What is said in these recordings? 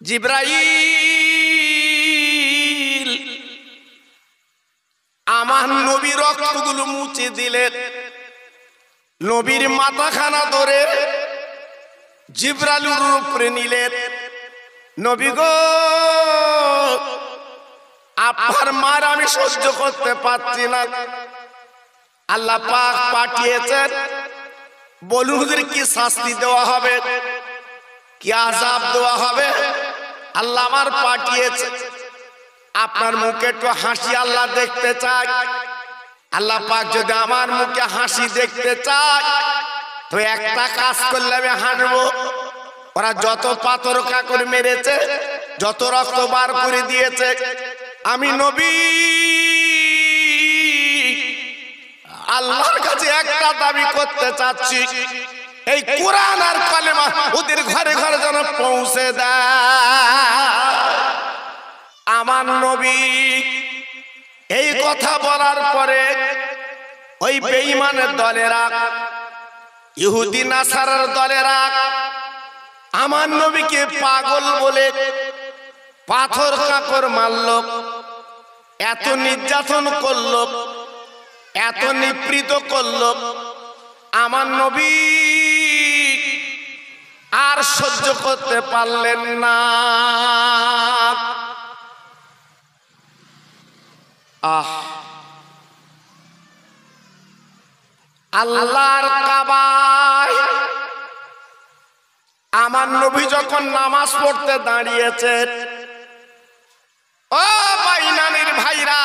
জিবরাইল আমার নবী রক্তগুলো মুছে দিলেন। নবীর মাথাখানা ধরে জিবরাইলের উপরে নিলেন। নবী গো, আপনার মার আমি সহ্য করতে পারছি না। আল্লাহ পাক পাঠিয়েছেন, বলুন হুজুর কি শাস্তি দেওয়া হবে, কি আযাব দেওয়া হবে? আল্লাহ আমার পাঠিয়েছে, আপনার মুখে একটু হাসি আল্লাহ দেখতে চায়। আল্লাহ পাক যদি আমার মুখে হাসি দেখতে চায় তো একটা কাজ করলে আমি হাসবো। ওরা যত পাথর কাকড় মেরেছে, যত রক্ত বার করে দিয়েছে, আমি নবী আল্লাহর কাছে একটা দাবি করতে চাচ্ছি, এই কোরআন আর কালেমা ওদের ঘরে ঘরে যেন পৌঁছে দেয়। আমার নবী এই কথা বলার পরে ওই বেঈমানের দলেরা, ইহুদি নাসারার দলেরা আমার নবীকে পাগল বলে পাথর কাকড় মারল, এত নির্যাতন করল, এত নিপীড়িত করল। আমার নবী আর সহ্য করতে পারলেন না। আল্লাহর কাবায় আমার নবী যখন নামাজ পড়তে দাঁড়িয়েছে, ও বাইনানির ভাইরা,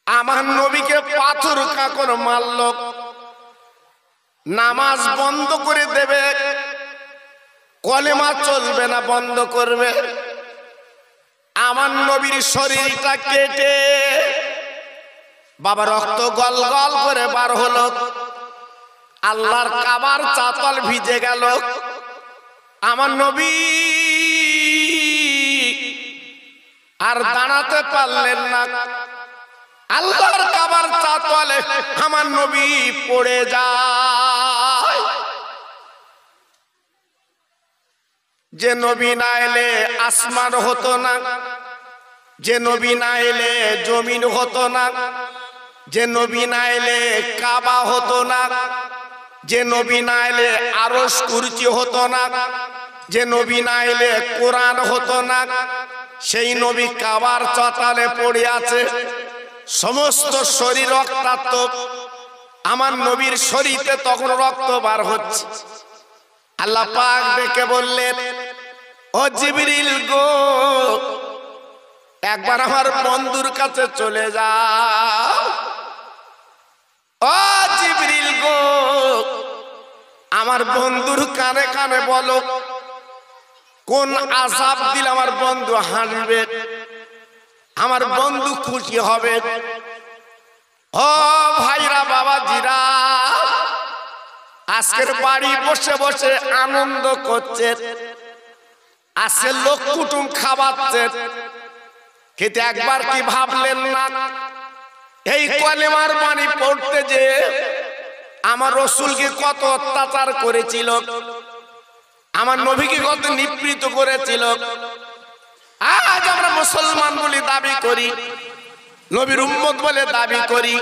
আমার নবীকে পাথর কাকড় মারল, নামাজ বন্ধ করে দেবে, কলেমা চলবে না, বন্ধ করবে। আমার নবীর শরীরটা কেটে বাবা রক্ত গল গল করে বার হলো। আল্লাহর কাবার চাতাল ভিজে গেল। আমার নবী আর দাঁড়াতে পারলেন না। আল্লাহর কাবার চাতালে আমার নবী পড়ে যায়। যে নবী না এলে আসমান হতো না, যে নবী না এলে জমিন হতো না, যে নবী না এলে কাবা হতো না, যে নবী না এলে আরশ কুরসি হতো না, যে নবী না এলে কোরআন হতো না। সেই নবী কাবার চাতালে পড়ে আছে, সমস্ত শরীর রক্তাক্ত। আমার নবীর শরীরে তখন রক্ত বার হচ্ছে। আল্লাহ পাক ডেকে বললেন, ও জিবরিল গো, একবার আমার বন্ধুর কাছে চলে যাও। ও জিবরিল গো, আমার বন্ধুর কানে কানে বলো, কোন আযাব দিলে আমার বন্ধু হাসবে, আমার বন্ধু খুশি হবে। ও ভাইরা, বাবাজিরা, আজকের বাড়ি বসে বসে আনন্দ করছে, আজকে লোক কুটুম খাওয়াচ্ছে, কিন্তু একবার কি ভাবলেন না এই কলেমার বাণী পড়তে যে আমার রাসূলকে কত অত্যাচার করেছিল, আমার নবীকে কত নিপীড়িত করেছিল। আজ আমরা মুসলমান বলে দাবি করি, নবীর উম্মত বলে দাবি করি,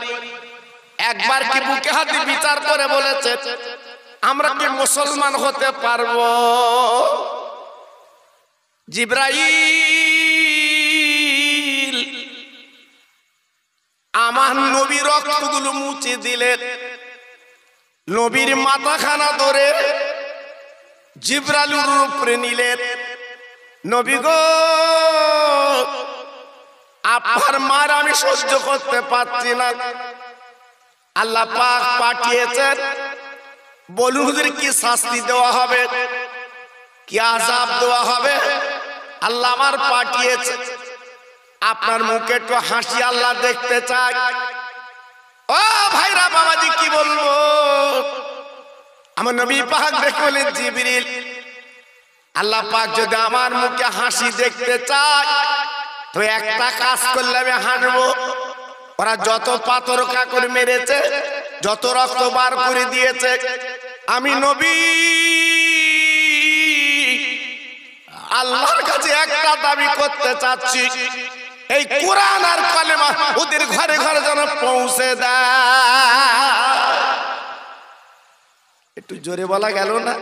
একবার কি বুকে হাতে বিচার করে বলেছে আমরা কি মুসলমান হতে পারবো? জিবরাইল আমার নবীর রক্তগুলো মুছে দিলেন। নবীর মাথাখানা ধরে জিবরাইলের উপরে নিলেন। নবী গো, আপনার মার আমি সহ্য করতে পারছি না। আল্লাহ পাক পাঠিয়েছেন, বলুন হুজুর কি শাস্তি দেওয়া হবে, কি আযাব দেওয়া হবে? আল্লাহ আমার পাঠিয়েছে, আপনার মুখে একটু হাসি আল্লাহ দেখতে চায়। ও ভাইরা, বাবাজি, কি বলবো? আমার নবী পাক দেখে বলেন, জিবরিল, আল্লাহ পাক যদি আমার মুখে হাসি দেখতে চায় তো একটা কাজ করলে আমি হাসবো। ওরা যত পাথর কাকড় মেরেছে, যত রক্ত বার করে দিয়েছে, আমি নবী আল্লাহর কাছে একটা দাবি করতে চাচ্ছি, এই কোরআন আর কালেমা ওদের ঘরে ঘরে যেন পৌঁছে দেয়। একটু জোরে বলা গেল না?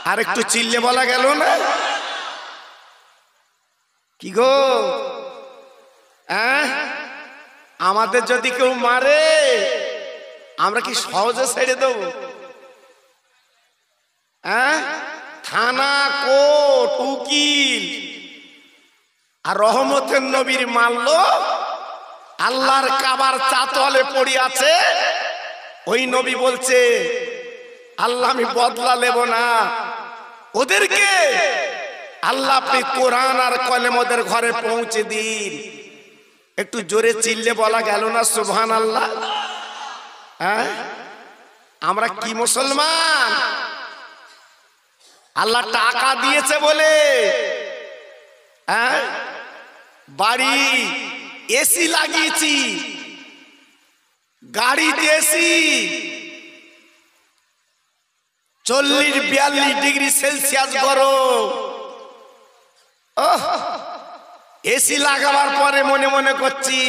আর একটু চিল্লে বলা গেল না? কি গো, আমাদের যদি কেউ মারে আমরা কি সহজে ছেড়ে দেব? থানা, কোর্ট, উকিল আর রহমতের নবীর মারলো, আল্লাহর কাবার চাতলে পড়ে আছে, ওই নবী বলছে আল্লাহ আমি বদলা নেব না, ওদেরকে আল্লাহ আপনি কোরআন আর কলেমা ওদের ঘরে পৌঁছে দিন। একটু জোরে চিল্লে বলা গেল না সুবহানাল্লাহ? আমরা কি মুসলমান? আল্লাহ টাকা দিয়েছে বলে বাড়ি এসি লাগিয়েছি, গাড়িতে এসি 40-42 ডিগ্রি সেলসিয়াস গরম। এসি লাগাবার পরে মনে মনে করছি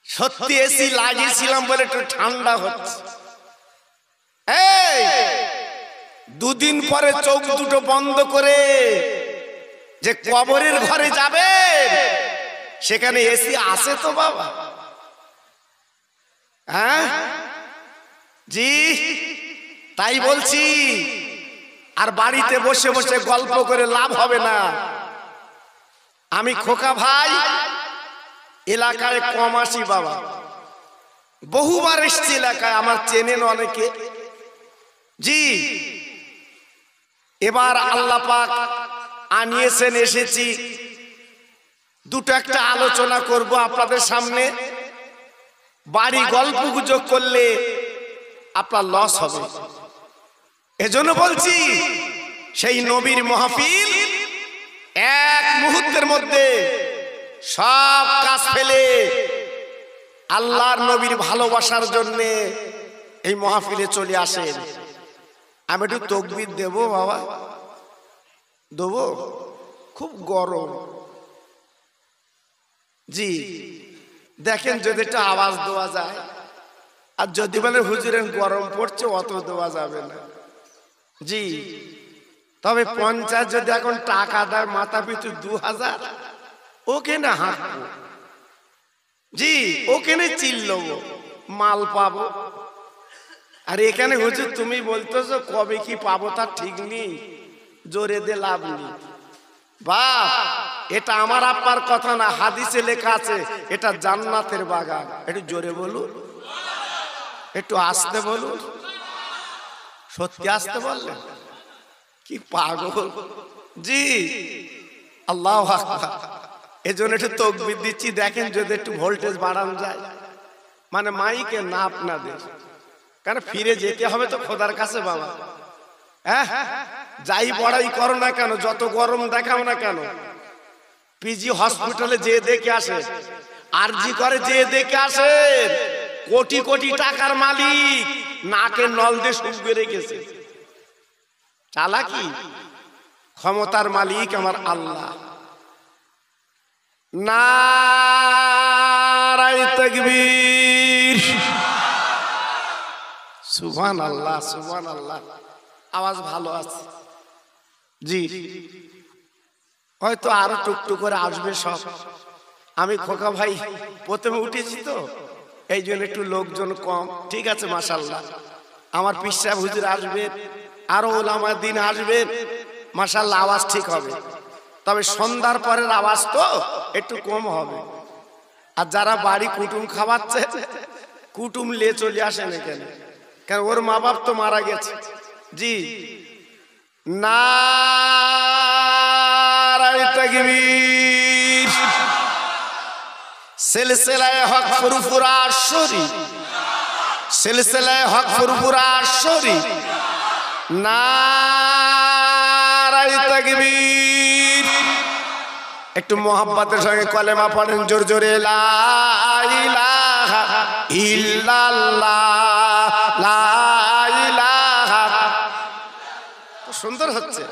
সত্যি এসি লাগিয়েছিলাম বলে একটু ঠান্ডা হচ্ছে। দুদিন পরে চোখ দুটো বন্ধ করে যে কবরের ঘরে যাবে, সেখানে এসি আছে তো বাবা? জি, তাই বলছি। আর বাড়িতে বসে বসে গল্প করে লাভ হবে না। আমি খোকা ভাই এলাকায় কম আসি বাবা, বহুবার এসছি এলাকায়, আমার চেনেন অনেকে। জি, এবার আল্লাহ পাক আনিয়েছেন, এসেছি, দুটো একটা আলোচনা করব আপনাদের সামনে। বাড়ি গল্প গুজব করলে আপনার লস হবে, এজন্য বলছি সেই নবীর মাহফিল এক মুহূর্তের মধ্যে সব কাজ ফেলে আল্লাহর নবীর ভালোবাসার জন্য এই মাহফিলে চলে আসেন। আমি একটু তাকবীর দেব বাবা, দেবো? খুব গরম। জি, দেখেন যদি একটা আওয়াজ দেওয়া যায়। আর যদি বলে হুজুরের গরম পড়ছে, অত দেওয়া যাবে না। জি, তবে 50 যদি এখন টাকা দেয় মাথা পিছু 2000, ওখানে হাঁকবো। জি, ওখানে চিল্লবো, মাল পাবো। আর এখানে হুজুর তুমি বলতেছো কবে কি পাবো তার ঠিক নেই, জোরে দে লাভ নেই। বাহ, এটা আমার আব্বার কথা না, হাদিসে লেখা আছে এটা জান্নাতের বাগান। একটু জোরে বলুন, একটু আস্তে বলুন। সত্যি আসতে বললেন? কি পাগল! জি, আল্লাহু আকবার। এজন্য একটু তাকবীর দিচ্ছি। দেখেন যদি একটু ভোল্টেজ বাড়ানো যায়, মানে মাইকে না আপনাদের, কারণ ফিরে যেতে হবে তো খোদার কাছে বাবা। যাই বড়াই করো না কেন, যত গরম দেখাও না কেন, পিজি হসপিটালে যে দেখে আসে, আরজি করে যে দেখে আসে, কোটি কোটি টাকার মালিক নাকে নল দিয়ে শুকিয়ে রেখেছে। চালাকি, ক্ষমতার মালিক আমার আল্লাহ। নারায়ে তাকবীর, সুবহানাল্লাহ, সুবহানাল্লাহ। আওয়াজ ভালো আছে। জি, হয়তো আরো টুকটুক করে আসবে সব। আমি খোকা ভাই প্রথমে উঠেছি তো, এই জন্য একটু লোকজন কম। ঠিক আছে, মাশাআল্লাহ। আমার পীর সাহেব হুজুর আসবেন, আরো ওলামা দিন আসবেন, মাশাআল্লাহ, আওয়াজ ঠিক হবে। তবে সন্ধ্যার পরের আওয়াজ তো একটু কম হবে। আর যারা বাড়ি কুটুম খাওয়াচ্ছে, কুটুম লে চলে আসেন এখানে, কারণ ওর মা বাপ তো মারা গেছে। জি, নারায়ে তাকবীর। সিলসিলায়ে হক ফুরফুরা শরী, সিলসিলায়ে হক ফুরফুরা শরী। নারায়ে তাকবীর। একটু মোহাব্বতের সঙ্গে কলেমা পড়েন জোর জোরে, লা ইলাহা ইল্লাল্লাহ, লা ইলাহা। সুন্দর হচ্ছে।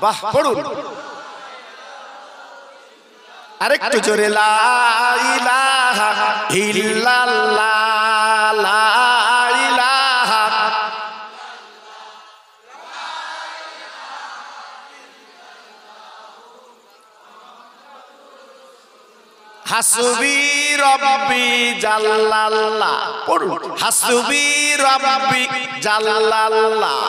বাহ পড়ুন আরেকটু জোরে লা ইলাহা ইল্লাল্লাহ লা ইলাহা হাসবি রব্বি জাল্লাল্লাহ পড়ুন হাসবি রব্বি জাল্লাল্লাহ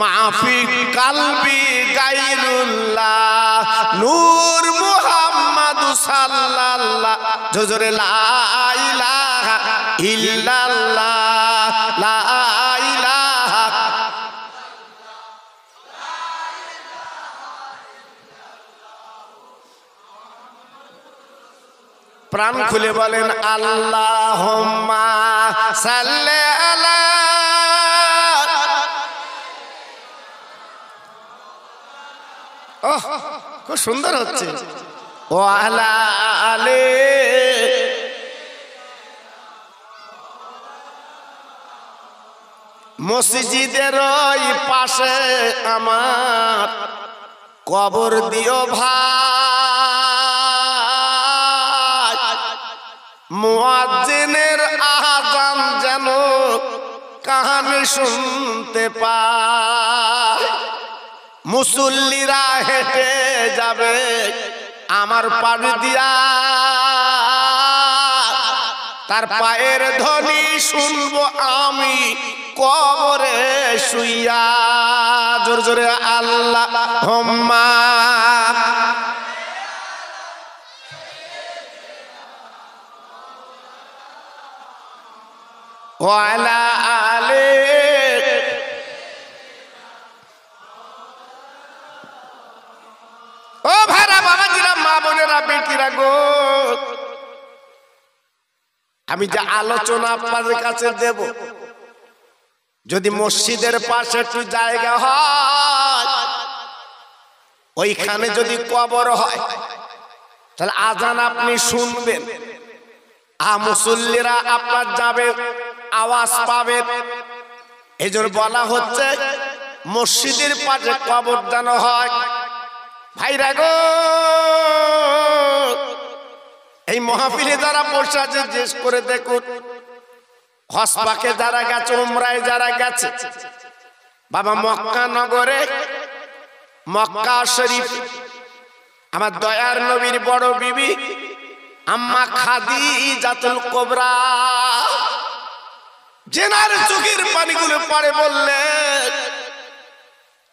মাফি কলবি গায়রুল্লাহ নূর মুহাম্মদ সাল্লাল্লাহ জোরে লা ইলাহা ইল্লাল্লাহ লা ইলাহা প্রাণ খুলে বলেন আল্লাহুম্মা সাল্লি আলা খুব সুন্দর হচ্ছে ওয়ালা আলে মসজিদের ওই পাশে আমার কবর দিও ভাই মুয়াজ্জিনের আযান যেন কানে শুনতে পায় মুসল্লিরা হেঁটে যাবে আমার পাড় দিয়া তার পায়ের ধ্বনি শুনবো আমি কবরে শুইয়া জোরে জোরে আল্লাহুম্মা ওয়া আলা আলি ও ভাইরা বাবাজিরা মা বোনেরা বেটিরা গো আমি যে আলোচনা আপনাদের কাছে দেব যদি মসজিদের পাশে একটু জায়গা হয় ওইখানে যদি কবর হয় তাহলে আজান আপনি শুনবেন মুসল্লিরা আপনার যাবে আওয়াজ পাবেন এজন্য বলা হচ্ছে মসজিদের পাশে কবর যেন হয় ভাইরা গো এই মাহফিলে যারা বসে আছে জিজ্ঞেস করে দেখুন হজ পাকে যারা গেছে উমরায় যারা গেছে বাবা মক্কা নগরে মক্কা শরীফ আমার দয়ার নবীর বড় বিবি আম্মা খাদিজাতুল কুবরা জেনার চোখের পানিগুলো পড়ে বললেন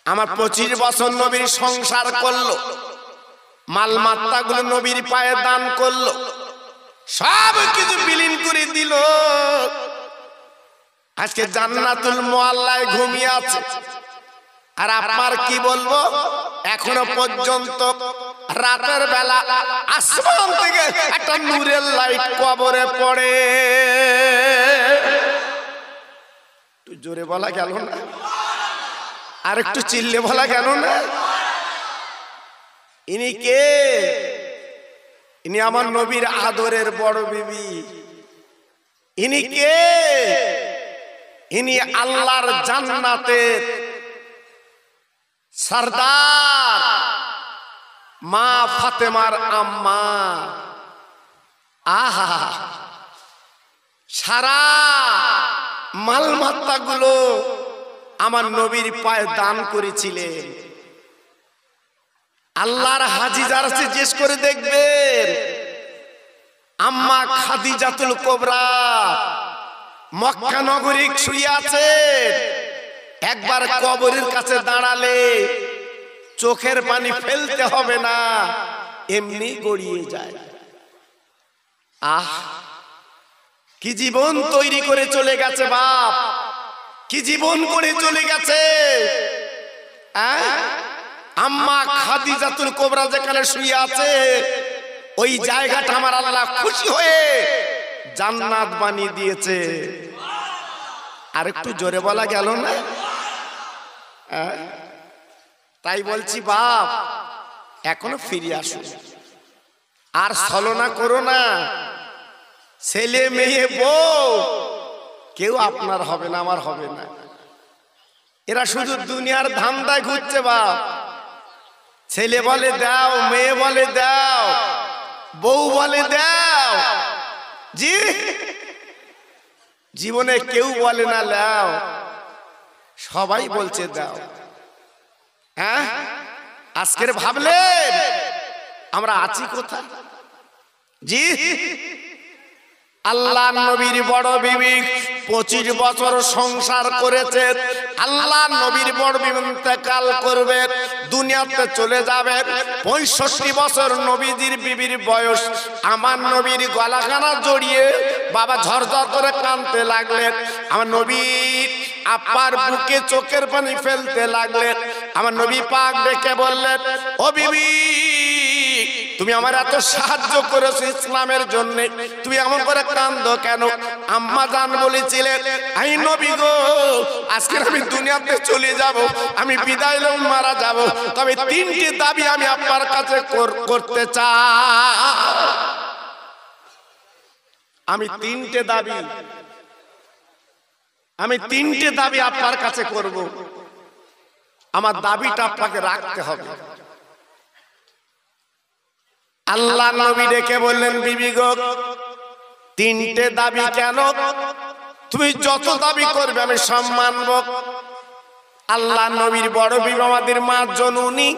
আমার 25 বছর নবীর সংসার করলো মালমাত্তাগুলো নবীর পায়ে দান করলো সব কিছু বিলীন করে দিল আজকে জান্নাতুল মুআল্লায় ঘুমিয়ে আছে আর আপনার কি বলবো এখনো পর্যন্ত রাতের বেলা আসমান থেকে একটা নূরের লাইট কবরে পড়ে একটু জোরে বলা গেল না আর একটু চিল্লে বলা গেল না ইনি কে ইনি আমার নবীর আদরের বড় বিবি ইনি কে ইনি আল্লাহর জান্নাতের সরদার মা ফাতেমার আম্মা আহা সারা মালমাত্তা গুলো আমার নবীর পায়ে দান করেছিলেন আল্লাহর হাজি যারা জিজ্ঞেস করে দেখবেন আম্মা খাদিজাতুল কুবরা মক্কা নগরী শুয়ে আছে একবার কবরের কাছে দাঁড়ালে চোখের পানি ফেলতে হবে না এমনি গড়িয়ে যায় আহ কি জীবন তৈরি করে চলে গেছে বাপ কি জীবন করে চলে গেছে আম্মা খাদিজাতুল কুবরা যেখানে শুয়ে আছে ওই জায়গাটা আমার আল্লাহ খুশি হয়ে জান্নাত বানিয়ে দিয়েছে আর একটু জোরে বলা গেল না তাই বলছি বাপ এখনো ফিরে আসো আর ছলনা করো না ছেলে মেয়ে বউ কেউ আপনার হবে না আমার হবে না এরা শুধু দুনিয়ার ধান্দায় ঘুরছে বাপ ছেলে বলে দাও, মেয়ে বলে দাও, বউ বলে দাও। জি, জীবনে কেউ বলে না দাও, সবাই বলছে দাও। হ্যাঁ, আজকের ভাবলেন আমরা আছি কোথায়? জি, আল্লাহ নবীর বড় বিবি 25 বছর সংসার করেছে। আল্লাহ নবীর বড় বিবি ইন্তেকাল করবে, দুনিয়াতে চলে যাবে। 65 বছর নবীজির বিবির বয়স। আমার নবীর গলাখানা জড়িয়ে বাবা ঝরঝর করে কাঁদতে লাগলেন। আমার নবী আপার বুকে চোখের পানি ফেলতে লাগলেন। আমার নবী পাক ডেকে বললেন, ও বিবি, তুমি আমার এত সাহায্য করেছো ইসলামের জন্য, তুমি এমন করে কাঁদো কেন? আম্মা জান বলেছিলেন, আই নবী গো, আজকে আমি দুনিয়াতে চলে যাব, আমি বিদায় লও, মারা যাব, তবে 3টি দাবি আমি আপনার কাছে করতে চাই। আমি 3টে দাবি আপনার কাছে করব। আমার দাবিটা আপনাকে রাখতে হবে। আল্লাহ নবী ডেকে বললেন, বিবি গো, 3টে দাবি কেন? তুমি যত দাবি করবে আমি সব মানব। আল্লাহ নবীর বড় বিবি আমাদের মা জননী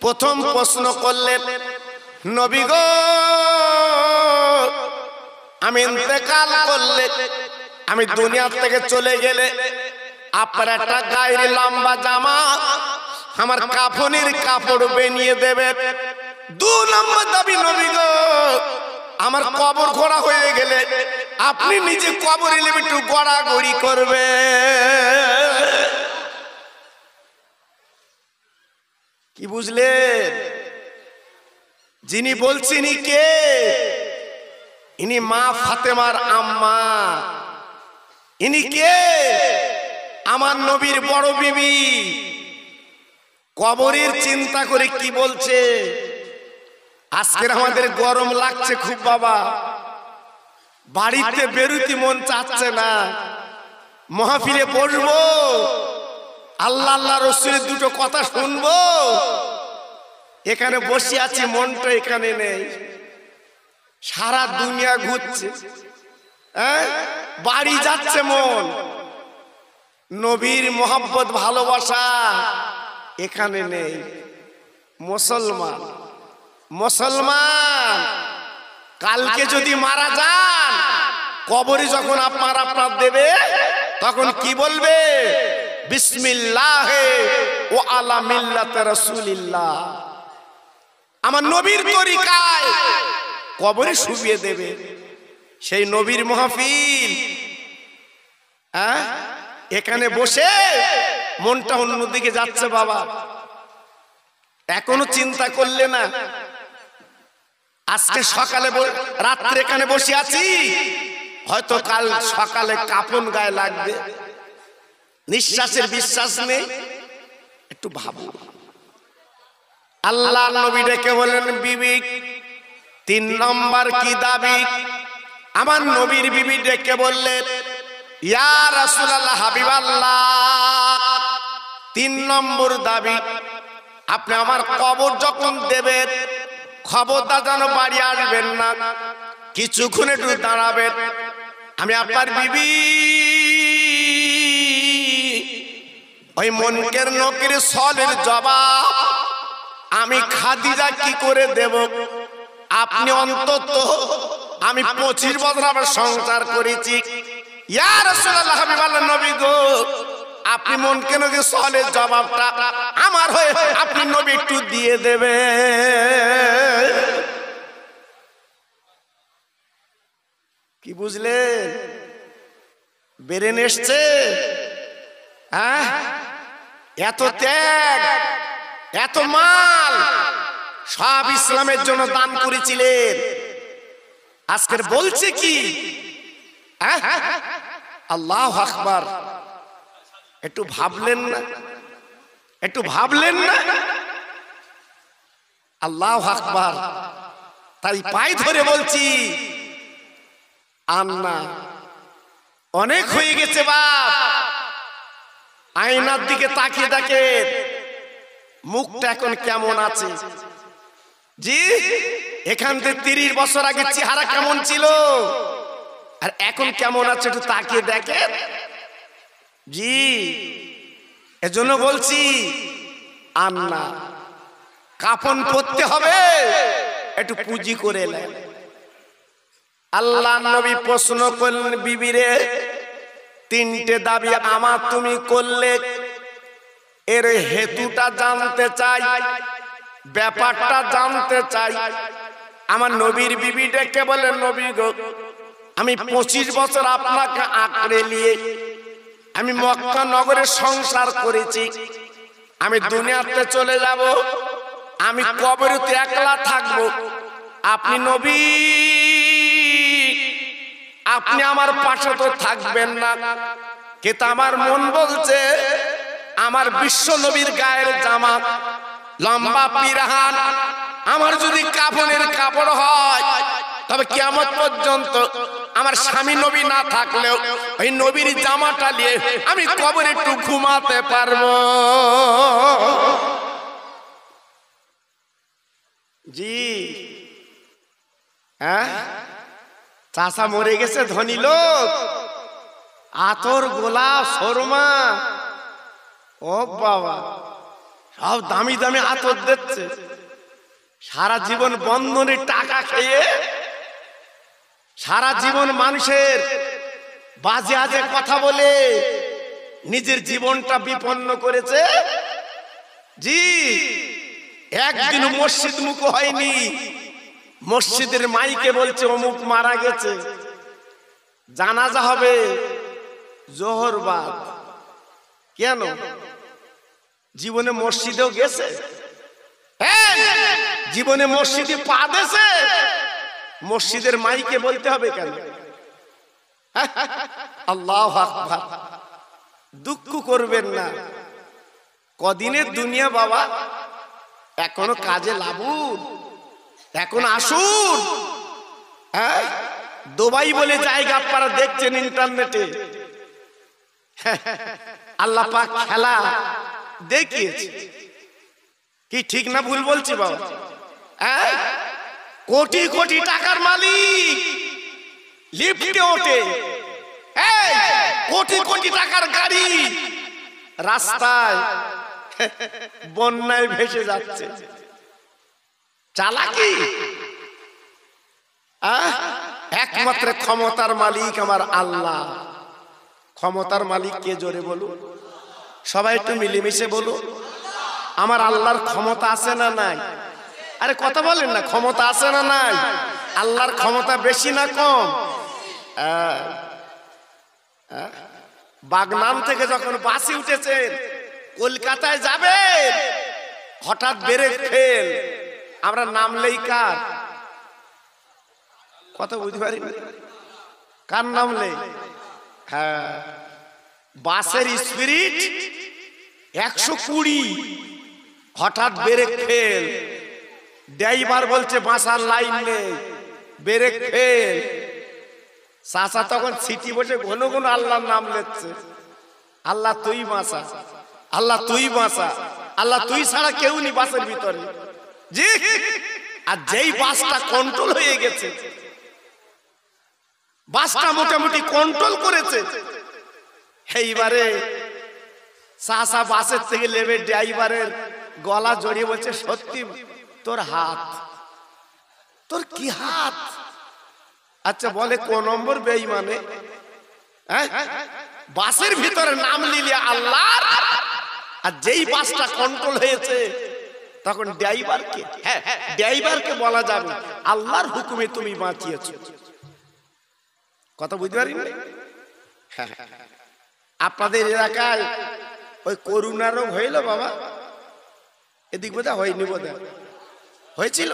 প্রথম প্রশ্ন করলেন, নবী গো, আমি ইন্তেকাল করলে, আমি দুনিয়া থেকে চলে গেলে আপনার একটা গায়ের লম্বা জামা, আমার কাফনের কাপড় বানিয়ে দেবে। 2 নম্বর দাবি, নবী গো, আমার কবর খোঁড়া হয়ে গেলে আপনি নিজে কবর এলে একটু গড়াগড়ি করবে। কি বুঝলেন? যিনি বলছেন কে? ইনি মা ফাতেমার আম্মা। ইনি কে? আমার নবীর বড় বিবি। কবরের চিন্তা করে কি বলছে? আজকের আমাদের গরম লাগছে খুব বাবা, বাড়িতে বেরুতে মন চাচ্ছে না, মাহফিলে বসবো, আল্লাহ আল্লাহ রাসূলের 2টো কথা শুনবো, এখানে বসে আছি, মনটা এখানে নেই। সারা দুনিয়া ঘুরছে, বাড়ি যাচ্ছে মন। নবীর মোহাব্বত ভালোবাসা এখানে নেই। মুসলমান কালকে যদি মারা যান, কবরে যখন আপনার দেবে, তখন কি বলবে? বিসমিল্লাহে ওয়া আলা মিল্লাতে রাসূলিল্লাহ। আমার নবীর তরিকায় কবরে শুবিয়ে দেবে। সেই নবীর মাহফিল, এখানে বসে মনটা অন্যদিকে যাচ্ছে বাবা। এখনো চিন্তা করলে না? আজকে সকালে রাত্রে এখানে বসে আছি, হয়তো কাল সকালে কাফন গায়ে লাগবে, নিঃশ্বাসের বিশ্বাস নেই। একটু ভাবো। আল্লাহ নবী ডেকে বলেন, বিবি 3 নম্বর কি দাবি? আমার নবীর বিবি ডেকে বললেন, ইয়া রাসূলুল্লাহ, হাবিবাল্লাহ, 3 নম্বর দাবি, আপনি আমার কবর যখন দেবেন, খবরদার যেন বাড়ি আসবেন না, কিছুক্ষণ একটু দাঁড়াবেন। আমি আপনার বিবি ওই মুনকার নকির সওয়ালের জবাব আমি খাদিজা কি করে দেব? আপনি অন্তত, আমি 25 বছর আমার সংসার করেছি। ইয়া রাসূলুল্লাহ, হাবিবাল্লাহ, নবী গো, আপনি মুনকার নকির সওয়ালের জবাবটা আমার হয়ে আপনি নবী একটু দিয়ে দেবে। কি বুঝলেন? বেরেন এসছে? এত ত্যাগ, এত মাল সব ইসলামের জন্য দান করেছিলেন, আজকের বলছে কি? আল্লাহু আকবার। একটু ভাবলেন না? আল্লাহু আকবার। তাই পায়ে ধরে বলছি, আন্না অনেক হয়ে গেছে বাপ। আয়নার দিকে তাকিয়ে দেখেন, মুখটা এখন কেমন আছে? জি, এখান থেকে 30 বছর আগে চেহারা কেমন ছিল আর এখন কেমন আছে একটু তাকিয়ে দেখেন। জি, এজন্য বলছি আর না, কাফন পরতে হবে একটু পুঁজি করে নেন। আল্লাহ নবী প্রশ্ন করলেন বিবিরে, 3টে দাবি আমার তুমি করলে, এর হেতুটা জানতে চাই, ব্যাপারটা জানতে চাই। আমার নবীর বিবি ডেকে বলেন, নবী গো, আমি 25 বছর আপনাকে আঁকড়ে নিয়ে আমি মক্কা নগরে সংসার করেছি, আমি দুনিয়াতে চলে যাব, আমি কবরেতে একলা থাকবো, আপনি নবী, আপনি আমার পাশে তো থাকবেন না, কিন্তু আমার মন বলছে আমার বিশ্ব নবীর গায়ের জামা, লম্বা পিরাহান আমার যদি কাফনের কাপড় হয়, তবে কিয়ামত পর্যন্ত আমার স্বামী নবী না থাকলেও ওই নবীর জামাটা নিয়ে আমি কবরে একটু ঘুমাতে পারবো। জি হ্যাঁ, চাষা মরে গেছে, ধনী লোক, আতর, গোলাপ, শর্মা, ও বাবা, সব দামি দামি আতর দিচ্ছে। সারা জীবন বন্ধনের টাকা খেয়ে সারা জীবন মানুষের বাজে আজে কথা বলে নিজের জীবনটা বিপন্ন করেছে। জি, একদিন মসজিদ মুখ হয়নি, মসজিদের মাইকে বলছে অমুক মারা গেছে, জানাজা হবে জোহর বাদ। কেন? জীবনে মসজিদেও গেছে? জীবনে মসজিদে পা দিয়েছে, মসজিদের মাইকে বলতে হবে কেন? আল্লাহু আকবার। দুঃখ করবেন না, কদিনের দুনিয়া বাবা, এখনো কাজে লাগুন, এখন আসুন। হ্যাঁ, দুবাই বলে জায়গা আপনারা দেখছেন ইন্টারনেটে, আল্লাহ পাক খেলা দেখিয়েছে কি, ঠিক না ভুল বলছি বাবা? হ্যাঁ, কোটি কোটি টাকার মালিক লিফটে ওঠে, কোটি কোটি টাকার গাড়ি রাস্তায় বন্যায় ভেসে যাচ্ছে। চালাকি? একমাত্র ক্ষমতার মালিক আমার আল্লাহ। ক্ষমতার মালিক কে? জোরে বলুন, সবাই একটু মিলেমিশে বলুন। আমার আল্লাহর ক্ষমতা আছে না নাই? আরে কথা বলেন না, ক্ষমতা আছে না নাই? আল্লাহর ক্ষমতা বেশি না কম? বাগনান থেকে যখন বাসে উঠেছেন কলকাতায় যাবে, হঠাৎ ব্রেক ফেল, আমরা নামলেই কার কথা বুঝতে পারি না, কার নামলে? হ্যাঁ, বাসের স্পিরিট 120, হঠাৎ ব্রেক ফেল, ড্রাইভার বলছে বাসার লাইন নেই, ব্রেক ফেল। চাচা তখন সিটি বসে ঘন ঘন আল্লাহর নাম নিচ্ছে, আল্লাহ তুই বাঁচা, আল্লাহ তুই বাঁচা, আল্লাহ তুই ছাড়া কেউ নেই বাসের ভিতরে। জি, আর যেই বাসটা কন্ট্রোল হয়ে গেছে, বাসটা মোটামুটি কন্ট্রোল করেছে, এইবারে চাচা বাসের থেকে নেমে ড্রাইভারের গলা জড়িয়ে বলছে, সত্যি তোর হাত? তোর কি হাত? আচ্ছা বলে কোন নম্বর বেঈমানে? বাসের ভিতরে নাম লিলে আল্লাহ, আর যেই বাসটা কন্ট্রোল হয়েছে তখন ড্রাইভারকে, হ্যাঁ ড্রাইভারকে বলা যাবে আল্লাহর হুকুমে তুমি বাঁচিয়েছো। কথা বুঝতে পারিনি? আপনাদের এলাকায় ওই করোনা রোগ হইল বাবা? এদিক বোধহয় হয়নি, বোধহয় হয়েছিল।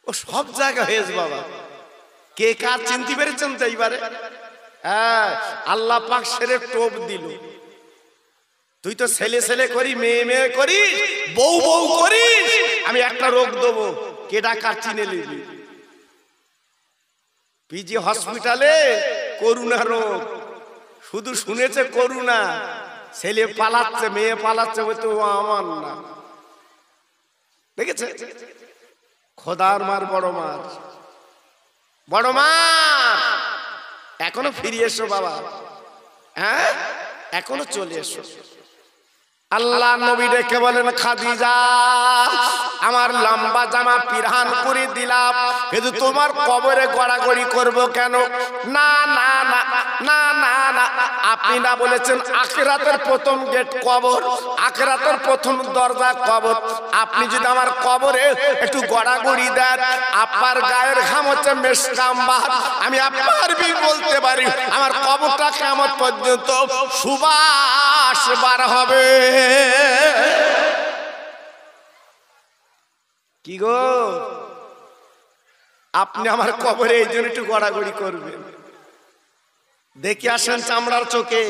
ও সব জায়গায় হয়েছে বাবা। কে কার চিনতে পেরেছেন তো এইবারে? হ্যাঁ, আল্লাহ পাক সেরে টোপ দিল। তুই তো ছেলে ছেলে করি, মেয়ে মেয়ে করি, বউ বউ করিস, আমি একটা রোগ দেবো, কেডা কার চিনে নিবি? পিজি হসপিটালে করোনা রোগ, শুধু শুনেছে করোনা, ছেলে পালাচ্ছে, মেয়ে পালাচ্ছে, বলতে ও আমার না। দেখেছে? খোদার মার, বড় মার, বড় মার। এখনো ফিরে এসো বাবা, হ্যাঁ এখনো চলে এসো। আল্লাহ নবী ডেকে বলেন, খাদিজা আমার লম্বা জামা পিরহান করে দিলাম, কিন্তু তোমার কবরে গড়াগড়ি করব কেন? না না না না না না, আপনি না বলেছেন আখিরাতের প্রথম গেট কবর, আখিরাতের প্রথম দরজা কবর। আপনি যদি আমার কবরে একটু গড়াগড়ি দেন, আপনার গায়ের ঘাম হচ্ছে মেশকাম্বার, আমি আপনার বি বলতে পারি আমার কবরটা কিয়ামত পর্যন্ত সুবাস বার হবে। কি গো, আপনি আমার কবরে এই জন্য একটু গড়াগড়ি করবেন। দেখে আসেন চামড়ার চোখে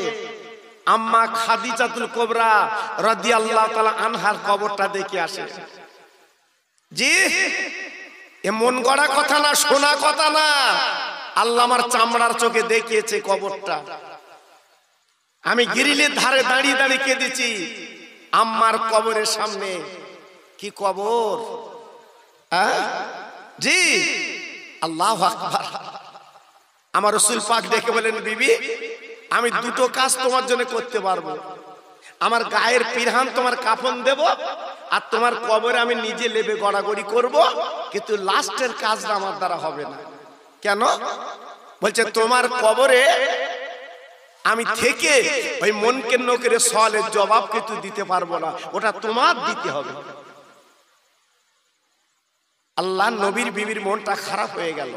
আম্মা খাদিজাতুল কুবরা রাদিয়াল্লাহু তাআলা আনহার কবরটা দেখে আসেন। জি, এ মন গড়া কথা না, শোনা কথা না, আল্লাহ আমার চামড়ার চোখে দেখিয়েছে কবরটা। আমি গ্রিলের ধারে দাঁড়িয়ে দাঁড়িয়ে কেঁদেছি আম্মার কবরের সামনে। কি কবর! জি, আল্লাহু আকবার। আমার রাসূল পাক দেখে বলেন, বিবি আমি দুটো কাজ তোমার জন্য করতে পারবো, আমার গায়ের পিরহান তোমার কাফন দেব, আর তোমার কবরে আমি নিজে লেবে গড়াগড়ি করব, কিন্তু লাস্টের কাজটা আমার দ্বারা হবে না। কেন? বলছে তোমার কবরে আমি থেকে ওই মনকে নকরে সওয়ালের জবাব কিন্তু দিতে পারবো না, ওটা তোমার দিতে হবে। আল্লাহ নবীর বিবির মনটা খারাপ হয়ে গেল।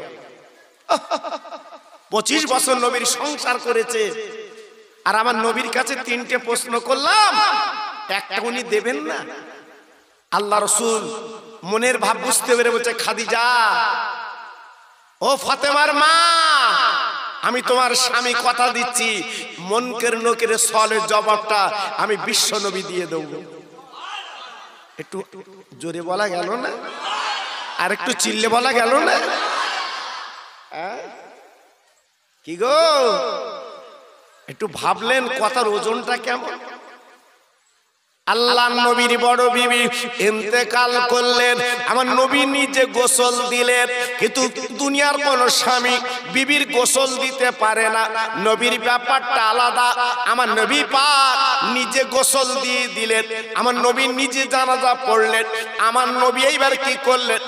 25 বছর নবীর সংসার করেছে, আর আমার নবীর কাছে 3টে প্রশ্ন করলাম, একটা উনি দেবেন না। আল্লাহ রাসূল মনের ভাব বুঝতে পেরে বলছে, খাদিজা ও ফাতেমার মা, আমি তোমার স্বামী কথা দিচ্ছি, মনকের নকের সওয়ালের জবাবটা আমি বিশ্ব নবী দিয়ে দেব। একটু জোরে বলা গেল না? আর একটু চিল্লে বলা গেল না? কি গো, একটু ভাবলেন কথার ওজনটা কেমন? আল্লাহ নবীর বড় বিবি ইন্তেকাল করলেন, আমার নবী নিজে গোসল দিলেন, কিন্তু দুনিয়ার কোন স্বামী বিবির গোসল দিতে পারে না, নবীর ব্যাপারটা আলাদা। আমার নবী পাক নিজে গোসল দিয়ে দিলেন, আমার নবী নিজে জানাজা পড়লেন। আমার নবী এইবার কি করলেন,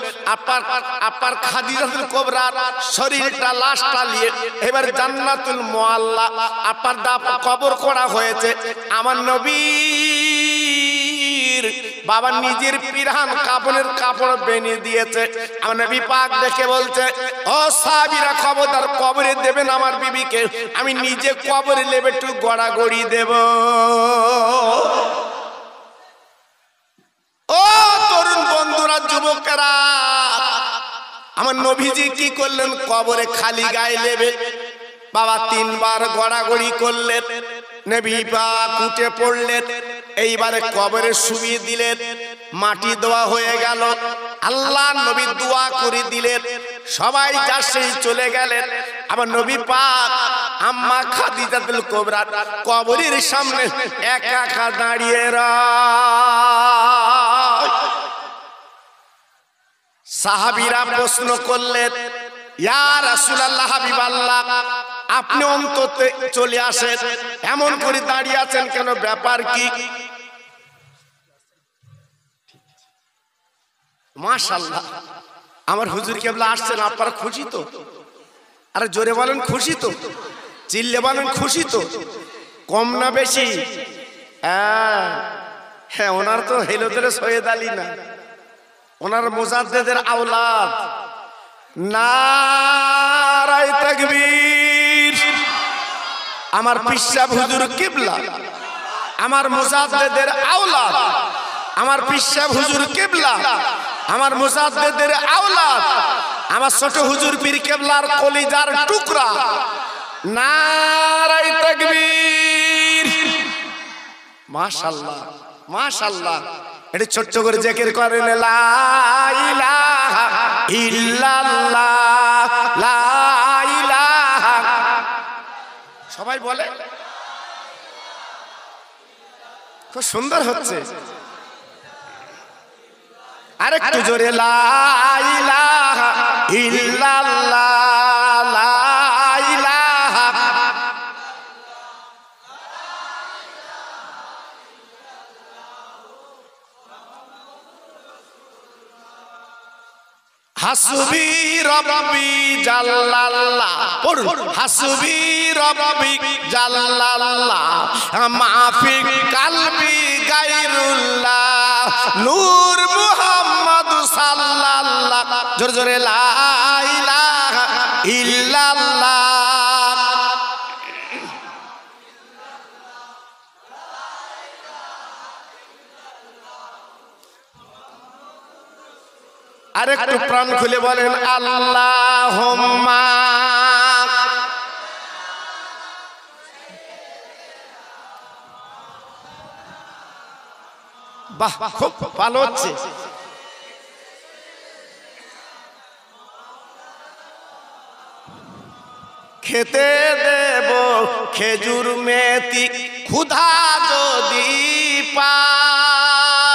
আপনার খাদিজাতুল কুবরার শরীরটা লাশটা নিয়ে এবার জান্নাতুল মুআল্লা আপনার কবর করা হয়েছে। আমার নবী বাবা নিজের পিরহান কাপড়ের কাপড় বেঁধে দিয়েছে। আমার নবী পাক দেখে বলছে, ও সাহাবীরা খবরদার কবরে দেবেন আমার বিবিকে, আমি নিজে কবরে লেবে একটু গড়াগড়ি দেব। ও তরুণ বন্ধুরা, যুবকেরা, আমার নবীজি কি করলেন, কবরে খালি গায়ে লেবে বাবা 3 বার গড়াগড়ি করলেন। নবী পাক উঠে পড়লেন, এইবারে কবরে শুইয়ে দিলেন, মাটি দেওয়া হয়ে গেল। আল্লাহ নবী দোয়া করে দিলেন, সবাই যার সেই চলে গেলেন। আমার নবী পাক আম্মা খাদিজাতুল কুবরার কবরের সামনে একা একা দাঁড়িয়ে সাহাবীরা প্রশ্ন করলেন, ইয়া রাসূলুল্লাহ, হাবিবাল্লাহ, আপনি অন্তত চলে আসেন, এমন করে দাঁড়িয়ে আছেন কেন, ব্যাপার কি? মাশাআল্লাহ, আমার হুজুর কেবলা আসছেন, আপনারা খুশি তো? আরে জোরে বলেন খুশি তো, চিল্লে বলেন খুশি তো, কম না বেশি? হ্যাঁ, ওনার তো হেলোদের সৈয়দ আলী না, ওনার মুজাদ্দেদের আওলাদ। নারায়ে তাকবীর! আমার পিসা হুজুর কিবলা, আমার মুজাদ্দেদের আওলাদ, আমার পিসা হুজুর কিবলা, আমার মুজাদ্দেদের আওলাদ, আমার ছোট হুজুর পীর কিবলার কলিজার টুকরা। নারায়ে তাকবীর! মাশাআল্লাহ, মাশাআল্লাহ। এটা ছোট্ট করে জিকির করেন, লা ইলাহা ইল্লাল্লাহ, লা ইলাহা। সবাই বলে খুব সুন্দর হচ্ছে। আরেকটু জোরে লা ইলাহা ইল্লাল্লাহ, লা ইলাহা। হাসবি রব্বি জাল্লাল্লাহ, পড়ুন হাসবি রব্বি জাল্লাল্লাহ, মাফি কালবি গায়রুল্লাহ, নূর মুহাম্মদ সাল্লাল্লাহ। জোরে জোরে লা ইলাহা ইল্লাল্লাহ। আরেকটু প্রাণ খুলে বলেন আল্লাহুম্মা। বাহ, খুব ভালো হচ্ছে। খেতে দেব খেজুর মেথি ক্ষুধা যদি পায়,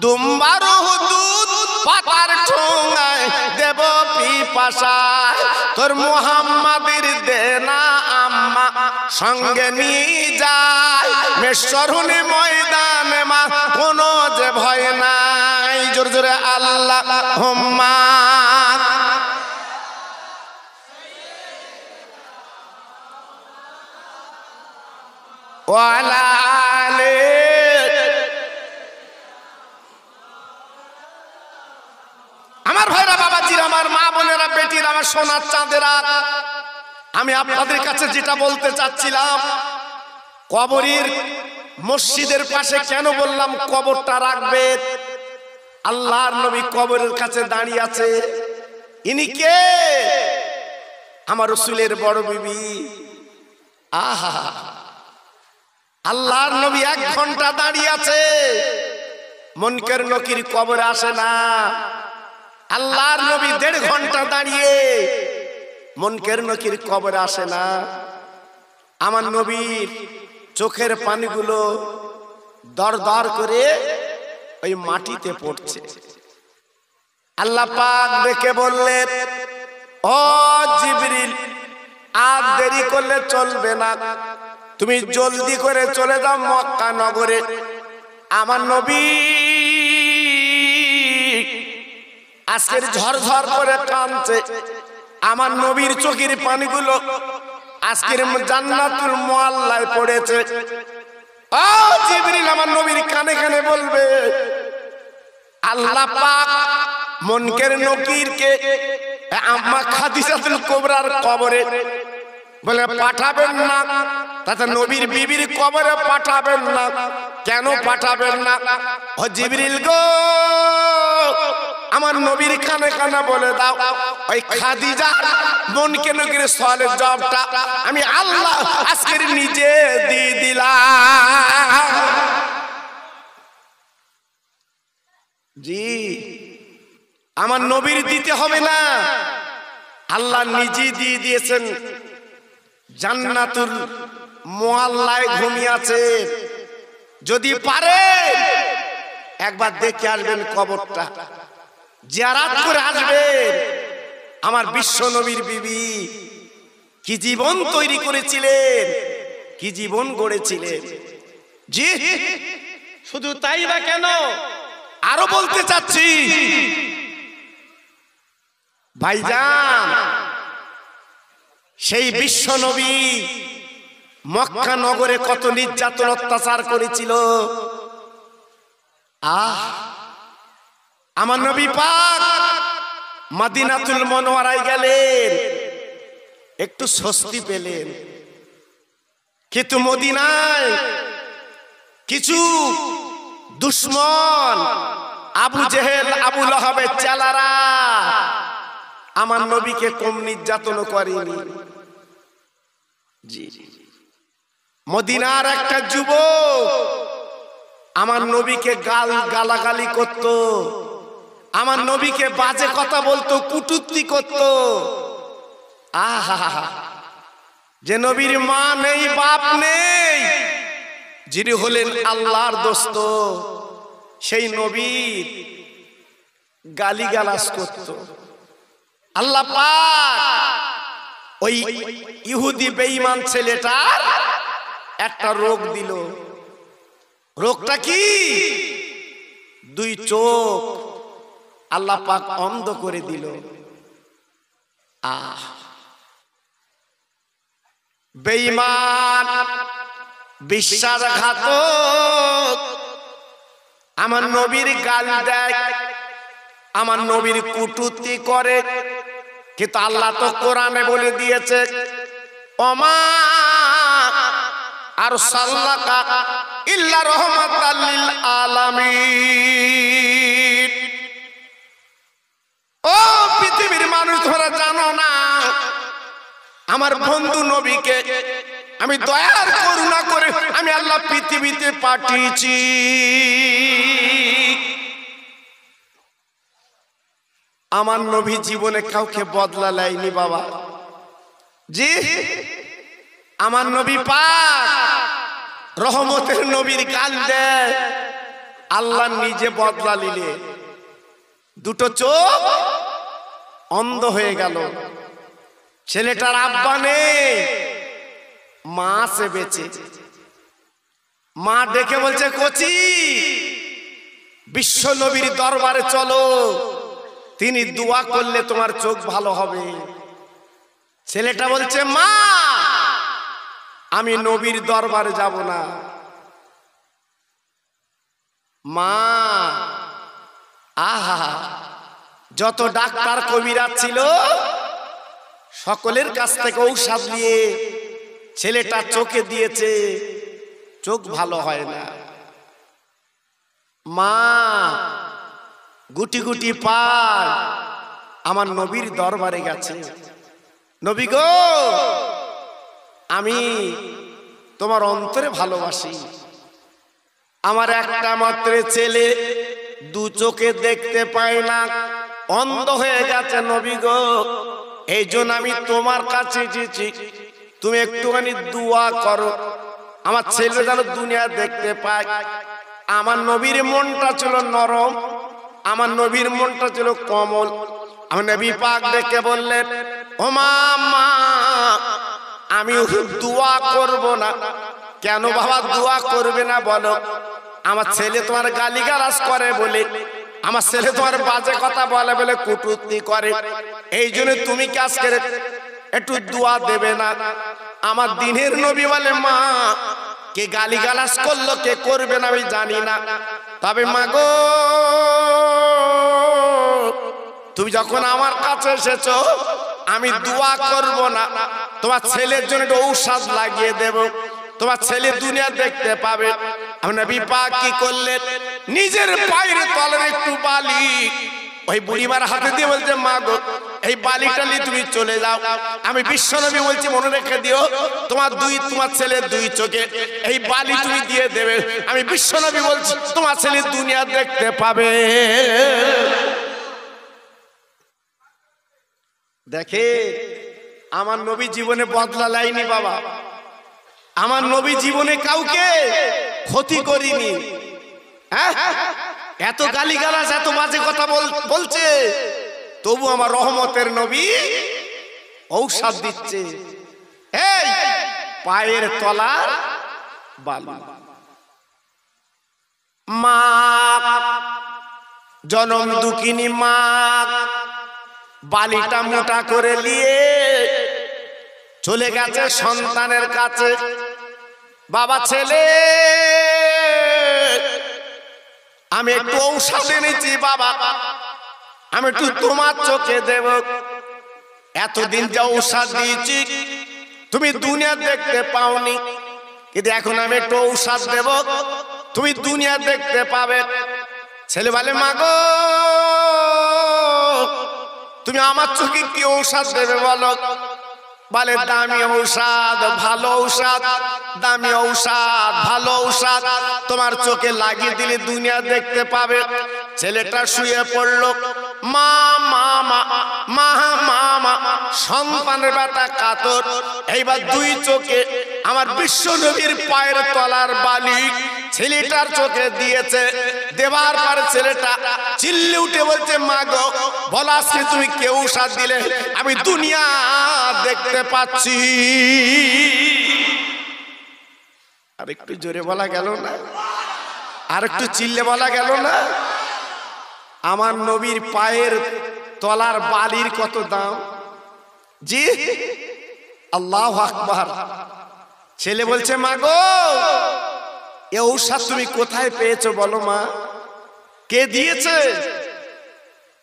দুম্বার দুধ পাতার ঠোঙায় দেব পিপাসায়, তোর মুহাম্মাদের দেনা আম্মা সঙ্গে নিয়ে যায়, মেশরুনি ময়দানে মা কোনো যে ভয় নাই। জোরে জোরে আল্লাহুম্মা। ওয়ালা আলে। আমার ভাইরা, বাবাজিরা, আমার মা বোনেরা, বেটিরা, আমার সোনার চাঁদেরা, আমি আপনাদের কাছে যেটা বলতে চাচ্ছিলাম, কবরের মসজিদের পাশে কেন বললাম কবরটা রাখবে? আল্লাহর নবী কবরের কাছে দাঁড়িয়ে আছে। ইনি কে? আমার রাসূলের বড় বিবি। আহা, আল্লাহর নবী 1 ঘন্টা দাঁড়িয়ে আছে। মুনকার নকির কবরে আসে না। আল্লাহর নবী 1.5 ঘন্টা দাঁড়িয়ে মুনকার নকির কবরে আসে না। আমার নবীর চোখের পানিগুলো দর দর করে ওই মাটিতে পড়ছে। আল্লাহ পাক দেখে বললেন, ও জিবরিল, আর দেরি করলে চলবে না, তুমি জলদি করে চলে যাও মক্কা নগরে। আমার নবী আজকের ঝরঝর করে কাঁদছে। আমার নবীর চোখের পানিগুলো আজকের জান্নাতুল মুআল্লায় পড়েছে। ও জিবরিল, আমার নবীর কানে কানে বলবে, আল্লাহ পাক মুনকার নকিরকে আম্মা খাদিজাতুল কুবরার কবরে বলে পাঠাবেন না, তাতে নবীর বিবির কবরে পাঠাবেন না। কেন পাঠাবেন না? ও জিবরিল গো, আমার নবীর কানে কানে বলে দাও, ওই খাদিজা মুনকার নকির সওয়ালের জবাবটা আমি আল্লাহ আজকের নিজে দিয়ে দিলাম। জি, আমার নবীর দিতে হবে না, আল্লাহ নিজে দিয়ে দিয়েছেন। জান্নাতুল মুআল্লায় ঘুমিয়ে আছে। যদি পারে একবার দেখে আসবেন কবরটা, জিয়ারত করে আসবেন। আমার বিশ্ব নবীর বিবি কি জীবন তৈরি করেছিলেন, কি জীবন গড়েছিলেন। জি, শুধু তাই বা কেন, আরো বলতে চাচ্ছি ভাইজান, সেই বিশ্ব নবী মক্কা নগরে কত নির্যাতন অত্যাচার করেছিল। আমার নবী পাক মদিনাতুল মুনাওয়ারায় গেলেন, একটু স্বস্তি পেলেন। কিন্তু মদিনায় কিছু দুশমন, আবু জেহেল, আবু লাহাবের চেলারা আমার নবীকে কম নির্যাতন করেনি। জি, মদিনার একটা যুবক আমার নবীকে গালাগালি করত, আমার নবীকে বাজে কথা বলতো, কুটুক্তি করত। আহা, যে নবীর মা নেই, বাপ নেই, যিনি হলেন আল্লাহর দোস্ত, সেই নবীর গালিগালাজ করত। আল্লাহ পাক ওই ইহুদি বেঈমান ছেলেটার একটা রোগ দিল। রোগটা কি? দুই চোখ আল্লাহ পাক অন্ধ করে দিল। বেঈমান, বিশ্বাসঘাতক, আমার নবীর গালি দেয়, আমার নবীর কটূক্তি করে। কিন্তু আল্লাহ তো কোরআনে বলে দিয়েছে, ওমা আরসালনাকা ইল্লা রাহমাতাল লিল আলামিন। ও পৃথিবীর মানুষ, তোমরা জানো না আমার বন্ধু নবীকে আমি দয়ার করুণা করে আমি আল্লাহ পৃথিবীতে পাঠিয়েছি। আমার নবী জীবনে কাউকে বদলা লাইনি বাবা। জি, আমার নবী পাক রহমতের নবীর গাল দেয়, আল্লাহ নিজে বদলা নিলে। দুটো চোখ অন্ধ হয়ে গেল। ছেলেটার আব্বা নেই, মা আছে বেঁচে। মা ডেকে বলছে, কচি বিশ্ব নবীর দরবারে চলো, তিনি দোয়া করলে তোমার চোখ ভালো হবে। ছেলেটা বলছে, মা আমি নবীর দরবারে যাব না। মা আহা, যত ডাক্তার কবিরাজ ছিল সকলের কাছ থেকে ঔষধ নিয়ে ছেলেটা চোখে দিয়েছে, চোখ ভালো হয় না। মা গুটি গুটি পার আমার নবীর দরবারে গেছে। নবী গো, আমি তোমার অন্তরে ভালোবাসি। আমার একটা মাত্র ছেলে, দু চোখে দেখতে পায় না, অন্ধ হয়ে গেছে। নবী গো, এই জন্য আমি তোমার কাছে এসেছি, তুমি একটুখানি দোয়া করো আমার ছেলে যেন দুনিয়া দেখতে পায়। আমার নবীর মনটা ছিল নরম, আমার নবীর মনটা ছিল কোমল। আমার নবী পাক দেখে বললেন, ও মা, আমি দোয়া করব না। কেন বাবা দোয়া করবে না বলো? আমার ছেলে তোমার গালিগালাজ করে বলে, আমার ছেলে তোমার বাজে কথা বলে বলে, কটূক্তি করে, এই জন্য তুমি কি আজকে একটু দোয়া দেবে না? আমার দিনের নবী বলে, মা কে গালিগালাজ করলো কে করবে না আমি জানি না, তবে মা গো তুমি যখন আমার কাছে এসেছো আমি দোয়া করব না, তোমার ছেলের জন্য একটু ঔষধ লাগিয়ে দেব, তোমার ছেলে দুনিয়া দেখতে পাবে। আমার নবী পাক কি করলেন, নিজের পায়ের তলার একটু বালি ওই বুড়িমার হাতে দিয়ে বলছে, মা গো এই বালিটা নিয়ে তুমি চলে যাও। আমি বিশ্বনবী বলছি মনে রেখে দিও, তোমার ছেলের দুই চোখে এই বালি তুমি দিয়ে দেবে। আমি বিশ্বনবী বলছি তোমার ছেলে দুনিয়া দেখতে পাবে। দেখে আমার নবী জীবনে বদলা লাইনি বাবা। আমার নবী জীবনে কাউকে ক্ষতি করিনি। হ্যাঁ, এত গালিগালাজ এত বাজে কথা বলছে, তবু আমার রহমতের নবী ঔষধ দিচ্ছে। এই পায়ের তলার বালি। মা জনম দুঃখিনী মা বালিটা মোটা করে নিয়ে চলে গেছে সন্তানের কাছে। বাবা ছেলে আমি একটু ঔষধ এনেছি বাবা, আমি একটু তোমার চোখে দেব। এতদিন যা ঔষধ দিয়েছি তুমি দুনিয়া দেখতে পাওনি, কিন্তু এখন আমি একটু ঔষধ দেব, তুমি দুনিয়া দেখতে পাবে। ছেলে বলে, মা গো তুমি আমার চোখে কি ঔষধ দেবে বলো? বলে, দামি ঔষধ, ভালো ঔষধ, দামি ঔষধ, ভালো ঔষধ তোমার চোখে লাগিয়ে দিলে দুনিয়া দেখতে পাবে। ছেলেটা শুয়ে পড়লো, মা মা মা মা মা মা সন্তানের বেটা কাতর। এইবার দুই চোখে আমার বিশ্ব নবীর পায়ের তলার বালি ছেলেটার চোখে দিয়েছে। দেবার পর ছেলেটা চিল্লে উঠে বলছে, মা গো, বলো আজকে তুমি কেউ সাথ দিলে আমি দুনিয়া দেখতে পাচ্ছি। আর একটু জোরে বলা গেল না? আর একটু চিল্লে বলা গেল না? আমার নবীর পায়ের তলার বালির কত দাম! জি, আল্লাহু আকবার। ছেলে বলছে, মা গো, এ ঔষধ তুমি কোথায় পেয়েছো বলো মা, কে দিয়েছে?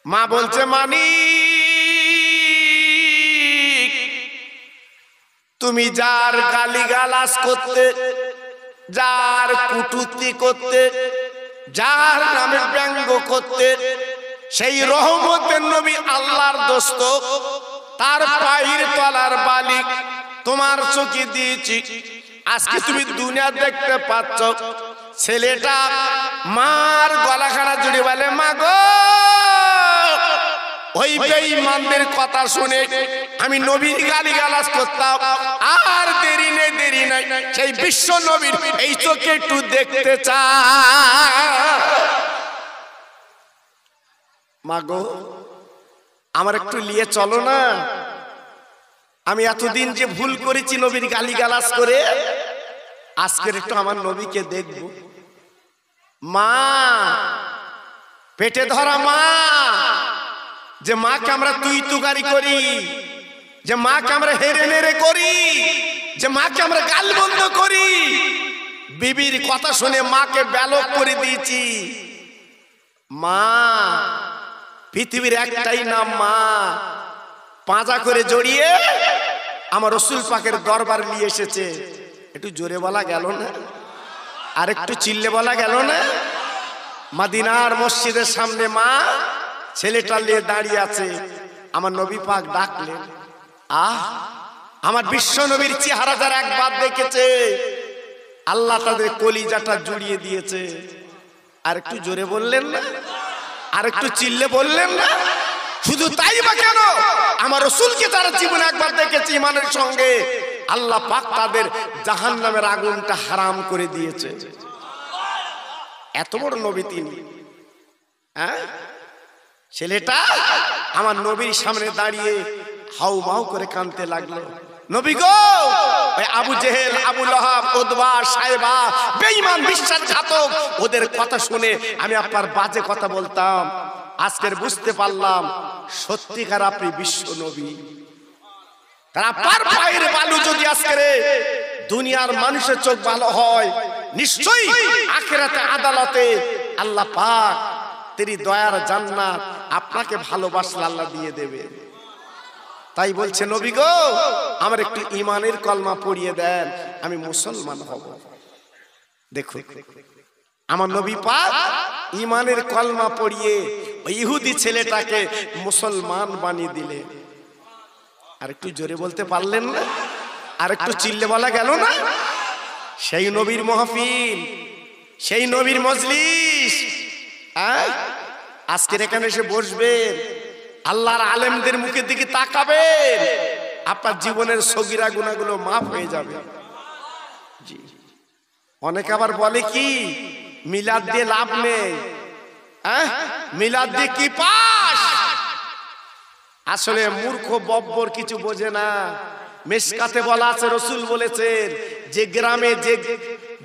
মা বলছে, মানিক, তুমি যার গালিগালাজ করতে, যার কুটুক্তি করতে, যার নামে ব্যঙ্গ করতে, সেই রহমতের নবী আল্লাহর দোস্ত, তার পায়ের তলার বালি তোমার চোখে দিয়েছি। আজকে তুমি দুনিয়া দেখতে পাচ্ছ। ছেলেটা মার গলাখানা জুড়ে বলে, মা গো, ওই বেঈমানদের কথা শুনে আমি নবীর গালিগালাজ করতাম, আর দেরি নেই দেরি নাই সেই বিশ্ব নবীর এই চোখে একটু দেখতে চাই। মা গো, আমার একটু নিয়ে চলো না, আমি এতদিন যে ভুল করেছি নবীর গালিগালাজ করে, আজকের একটু আমার নবীকে দেখব। মা, পেটে ধরা মা, যে মাকে আমরা তুই তুকারি করি, যে মাকে আমরা হেরে নেড়ে করি, যে মাকে আমরা গাল বন্ধ করি, বিবির কথা শুনে মাকে ব্যালক করে দিয়েছি। মা, পৃথিবীর একটাই নাম মা। পাঁজা করে জড়িয়ে আমার রাসূল পাকের দরবার নিয়ে এসেছে। একটু জোরে বলা গেল না? আর একটু চিল্লে বলা গেল না? মদিনার মসজিদের সামনে মা ছেলেটা নিয়ে দাঁড়িয়ে আছে। আমার নবী পাক ডাকলেন, আহ, আমার বিশ্ব নবীর চেহারা যারা একবার দেখেছে, আল্লাহ তাদের কলিজাটা জুড়িয়ে দিয়েছে। আর একটু জোরে বললেন না? আর একটু চিল্লে বললেন না? শুধু তাই বা কেন, আমার রাসূলকে যারা জীবনে একবার দেখেছে ইমানের সঙ্গে, আল্লাহ পাক তাদের জাহান্নামের আগুনটা হারাম করে দিয়েছে। এত বড় নবী তিনি। হ্যাঁ, ছেলেটা আমার নবীর সামনে দাঁড়িয়ে হাউ মাউ করে কাঁদতে লাগলো। নবী গো, ওই আবু জেহেল, আবু লাহাব, উতবা, সাইবা, বেঈমান বিশ্বাসঘাতক, ওদের কথা শুনে আমি আপনার বাজে কথা বলতাম। আজকের বুঝতে পারলাম সত্যিকার আপনি বিশ্ব নবী। তারা পার পায়ের বালু যদি আজকের দুনিয়ার মানুষের চোখ ভালো হয়, নিশ্চয়ই আখিরাতে আদালতে আল্লাহ পাক তেরি দয়ার জান্নাত আপনাকে ভালোবাসলে আল্লাহ দিয়ে দেবে। তাই বলছে, নবী গো, আমার একটু ইমানের কলমা পড়িয়ে দেন, আমি মুসলমান হব। দেখো, আমার নবী পাক ইমানের কলমা পড়িয়ে ওই ইহুদি ছেলেটাকে মুসলমান বানিয়ে দিলে। আর একটু জোরে বলতে পারলেন না? আর একটু চিল্লে বলা গেল না? সেই নবীর মাহফিল, সেই নবীর মজলিস, আজকের এখানে এসে বসবেন, আল্লাহর আলেমদের মুখের দিকে তাকাবেন, আপনার জীবনের সগীরা গুনাহগুলো মাফ হয়ে যাবে। জি, অনেকে আবার বলে কি, মিলাদ দিয়ে লাভ নেই, মিলাদ দিয়ে কি পাস? আসলে মূর্খ বব্বর কিছু বোঝে না। মিশকাতে বলা আছে, রাসূল বলেছেন, যে গ্রামে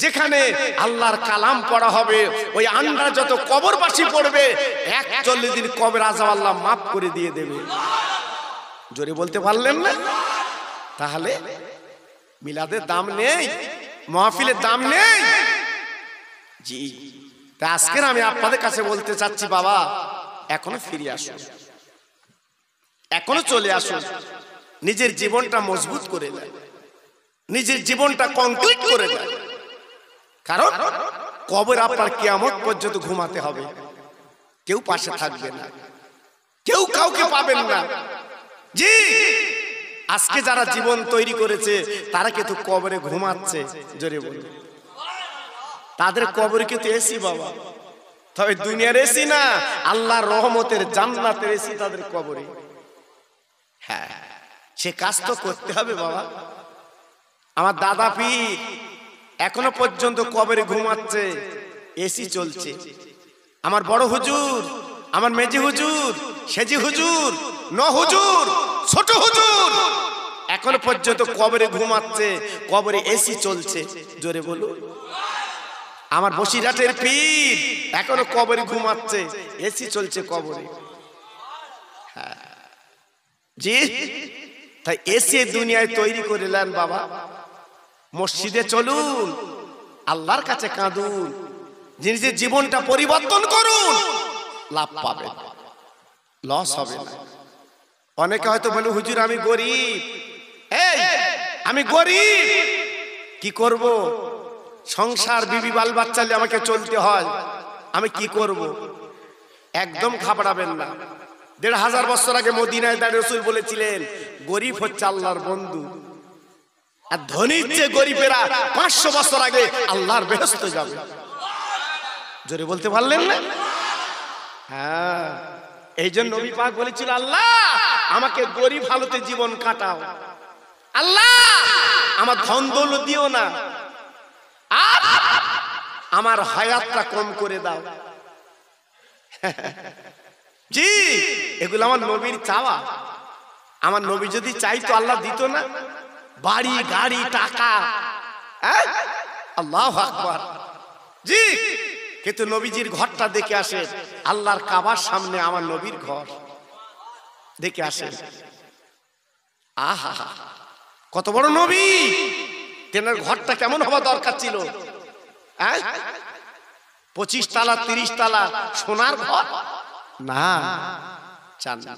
যেখানে আল্লাহর কালাম পড়া হবে, ওই আন্ডা যত কবরবাসী পড়বে, 41 দিন কবর আযাব আল্লাহ মাফ করে দিয়ে দেবে। জোরে বলতে পারলেন না? তাহলে মিলাদের দাম নেই, মাহফিলের দাম নেই। জি, তা আজকে আমি আপনাদের কাছে বলতে চাচ্ছি, বাবা, এখনো ফিরে আসুন, এখনো চলে আসুন, নিজের জীবনটা মজবুত করে নেন, নিজের জীবনটা কমপ্লিট করে নেন। কারণ কবর আপনার কিয়ামত পর্যন্ত ঘুমাতে হবে, কেউ পাশে থাকবে না, কেউ কাউকে পাবেন না। জি, আজকে যারা জীবন তৈরি করেছে তারা কিন্তু কবরে ঘুমাচ্ছে। জোরে বলুন, তাদের কবরে কিন্তু এসি বাবা, তবে দুনিয়ার এসি না, আল্লাহর রহমতের জান্নাতের এসি তাদের কবরে। হ্যাঁ, সে কাজ তো করতে হবে বাবা। আমার দাদা পীর এখনো পর্যন্ত কবরে ঘুমাচ্ছে, এসি চলছে। আমার বড় হুজুর, আমার মেজি হুজুর, সেজি হুজুর, ন হুজুর, ছোট হুজুর এখনো পর্যন্ত কবরে ঘুমাচ্ছে, কবরে এসি চলছে। জোরে বলো। আমার বসিরহাটের পীর এখনো কবরে ঘুমাচ্ছে, এসি চলছে কবরে। হ্যাঁ জি, তাই এসি দুনিয়ায় তৈরি করে নেন বাবা। মসজিদে চলুন, আল্লাহর কাছে কাঁদুন, নিজের জীবনটা পরিবর্তন করুন, লাভ পাবেন, লস হবে না। অনেকে হয়তো বলে হুজুর আমি গরিব, এই আমি গরিব, কি করব? সংসার বিবি বাল বাচ্চা নিয়ে আমাকে চলতে হয়, আমি কি করব? একদম ঘাবড়াবেন না। ১৫০০ বছর আগে মদিনায় দাঁড়িয়ে রাসূল বলেছিলেন গরিব হচ্ছে আল্লাহর বন্ধু, আর ধনীর যে গরিবেরা ৫০০ বছর আগে আল্লাহর বেহেশতে যাবে। জোরে বলতে পারলেন না? হ্যাঁ, এই জন্য নবী পাক বলেছিল আল্লাহ আমাকে গরিব হালতে জীবন কাটাও, আল্লাহ আমার ধন দৌলত দিও না, আর আমার হায়াতটা কম করে দাও। জি, এগুলো আমার নবীর চাওয়া। আমার নবী যদি চাইতো আল্লাহ দিত না? বাড়ি গাড়ি টাকা, আল্লাহু আকবার। জি, কিন্তু নবীজির ঘরটা দেখে আসেন, আল্লাহর কাবার সামনে আমার নবীর ঘর দেখে আসেন। আহা, কত বড় নবী! তেনার ঘরটা কেমন হওয়া দরকার ছিল? 25 তালা 30 তালা সোনার ঘর না, চান না।